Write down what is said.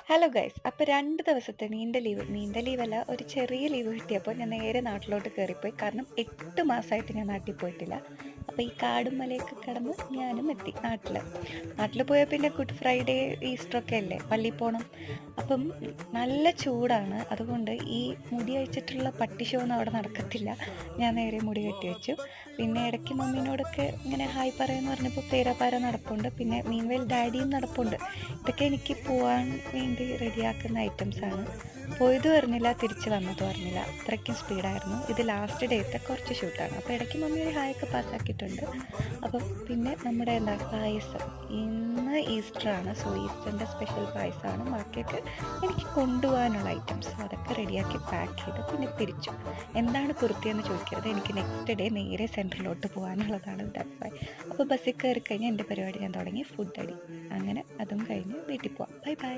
Hello guys, അപ്പോൾ 2 ദിവസത്തെ നീണ്ട ലീവല്ല, ഒരു ചെറിയ ലീവ് കിട്ടിയപ്പോൾ ഞാൻ നേരെ നാട്ടിലോട്ട് കയറിപ്പോയി. കാരണം 8 മാസമായിട്ട് ഞാൻ നാട്ടിൽ പോയിട്ടില്ല. അപ്പോൾ ഈ കാടും മലയൊക്കെ കടന്ന് ഞാനും എത്തി നാട്ടിൽ പോയാൽ പിന്നെ ഗുഡ് ഫ്രൈഡേ ഈസ്റ്റർ ഒക്കെ അല്ലേ, പള്ളിയിൽ പോകണം. അപ്പം നല്ല ചൂടാണ്, അതുകൊണ്ട് ഈ മുടി അയച്ചിട്ടുള്ള പട്ടി ഷോ ഒന്നും അവിടെ നടക്കത്തില്ല. ഞാൻ നേരെ മുടി കെട്ടി വെച്ചു. പിന്നെ ഇടയ്ക്ക് മമ്മീനോടൊക്കെ ഇങ്ങനെ ഹായ് പറയാന്ന് പറഞ്ഞപ്പോൾ തേരാപ്പാര നടപ്പുണ്ട്, പിന്നെ മീൻവേൽ ഡാഡിയും നടപ്പുണ്ട്. ഇതൊക്കെ എനിക്ക് പോവാൻ വേണ്ടി റെഡിയാക്കുന്ന ഐറ്റംസാണ്. പോയത് പറഞ്ഞില്ല, തിരിച്ച് വന്നത് പറഞ്ഞില്ല, അത്രയ്ക്കും സ്പീഡായിരുന്നു. ഇത് ലാസ്റ്റ് ഡേത്തെ കുറച്ച് ഷൂട്ടാണ്. അപ്പോൾ ഇടയ്ക്ക് മമ്മി ഒരു ഹായൊക്കെ പാസ്സാക്കിയിട്ടുണ്ട്. അപ്പം പിന്നെ നമ്മുടെ പായസം, ഇന്ന് ഈസ്റ്ററാണ്. സോ ഈസ്റ്ററിൻ്റെ സ്പെഷ്യൽ പായസമാണ്. ബാക്കിയൊക്കെ എനിക്ക് കൊണ്ടുപോകാനുള്ള ഐറ്റംസ്, അതൊക്കെ റെഡിയാക്കി പാക്ക് ചെയ്ത് പിന്നെ തിരിച്ചു. എന്താണ് കുർത്തിയെന്ന് ചോദിക്കരുത്, എനിക്ക് നെക്സ്റ്റ് ഡേ നേരെ സെൻറ്ററിലോട്ട് പോകാനുള്ളതാണ്. That's why. അപ്പോൾ ബസ്സിൽ കയറി കഴിഞ്ഞാൽ എൻ്റെ പരിപാടി ഞാൻ തുടങ്ങി, ഫുഡ് അടി. അങ്ങനെ അതും കഴിഞ്ഞ് വീട്ടിൽ പോവാം. Bye bye.